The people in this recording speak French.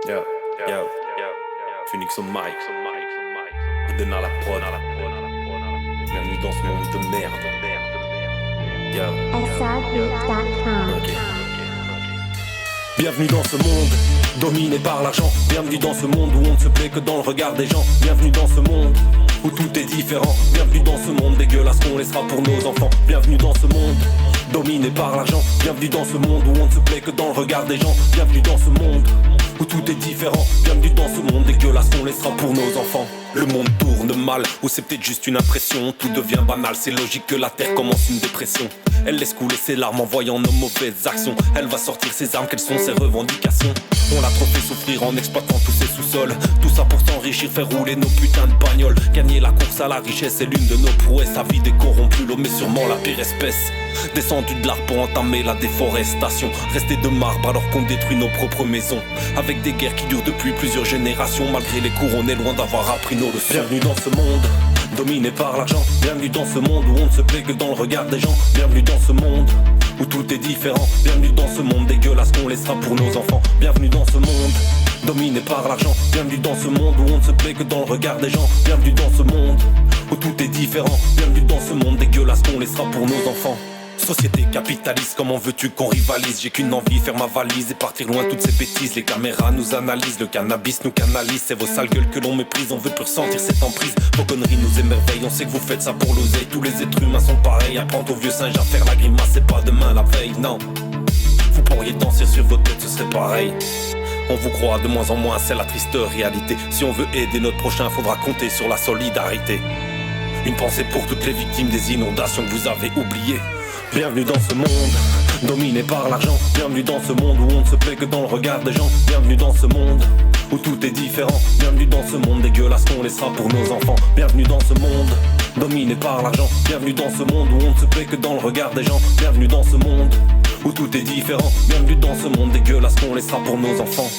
Yo, yo, Phoenix au mic, Eden à la prod. Bienvenue dans ce monde de merde. Yo, SRbeat.com. ok. Bienvenue dans ce monde dominé par l'argent. Bienvenue dans ce monde où on ne se plaît que dans le regard des gens. Bienvenue dans ce monde où tout est différent. Bienvenue dans ce monde dégueulasse qu'on laissera pour nos enfants. Bienvenue dans ce monde dominé par l'argent. Bienvenue dans ce monde où on ne se plaît que dans le regard des gens. Bienvenue dans ce monde où tout est différent. Bienvenue dans ce monde dégueulasse qu'on laissera pour nos enfants. Le monde tourne mal, ou c'est peut-être juste une impression. Tout devient banal, c'est logique que la terre commence une dépression. Elle laisse couler ses larmes en voyant nos mauvaises actions. Elle va sortir ses armes, quelles sont ses revendications? On l'a trop fait souffrir en exploitant tous ses sous-sols. Tout ça pour s'enrichir, faire rouler nos putains de bagnoles. Gagner la course à la richesse est l'une de nos prouesses. Sa vie décorrompue, l'homme est sûrement la pire espèce. Descendu de l'arbre pour entamer la déforestation. Rester de marbre alors qu'on détruit nos propres maisons. Avec des guerres qui durent depuis plusieurs générations. Malgré les cours, on est loin d'avoir appris nos leçons. Bienvenue dans ce monde dominé par l'argent. Bienvenue dans ce monde où on ne se plaît que dans le regard des gens. Bienvenue dans ce monde où tout est différent. Bienvenue dans ce monde dégueulasse qu'on laissera pour nos enfants. Bienvenue dans ce monde dominé par l'argent. Bienvenue dans ce monde où on ne se plaît que dans le regard des gens. Bienvenue dans ce monde où tout est différent. Bienvenue dans ce monde dégueulasse qu'on laissera pour nos enfants. Société capitaliste, comment veux-tu qu'on rivalise? J'ai qu'une envie, faire ma valise et partir loin toutes ces bêtises. Les caméras nous analysent, le cannabis nous canalise. C'est vos sales gueules que l'on méprise, on veut plus ressentir cette emprise. Vos conneries nous émerveillent, on sait que vous faites ça pour l'oseille. Tous les êtres humains sont pareils, apprendre aux vieux singes à faire la grimace. C'est pas demain la veille, non. Vous pourriez danser sur vos têtes, ce serait pareil. On vous croit de moins en moins, c'est la triste réalité. Si on veut aider notre prochain, faudra compter sur la solidarité. Une pensée pour toutes les victimes des inondations que vous avez oubliées. Bienvenue dans ce monde dominé par l'argent. Bienvenue dans ce monde où on ne se plaît que dans le regard des gens. Bienvenue dans ce monde où tout est différent. Bienvenue dans ce monde dégueulasse qu'on laissera pour nos enfants. Bienvenue dans ce monde dominé par l'argent. Bienvenue dans ce monde où on ne se plaît que dans le regard des gens. Bienvenue dans ce monde où tout est différent. Bienvenue dans ce monde dégueulasse qu'on laissera pour nos enfants.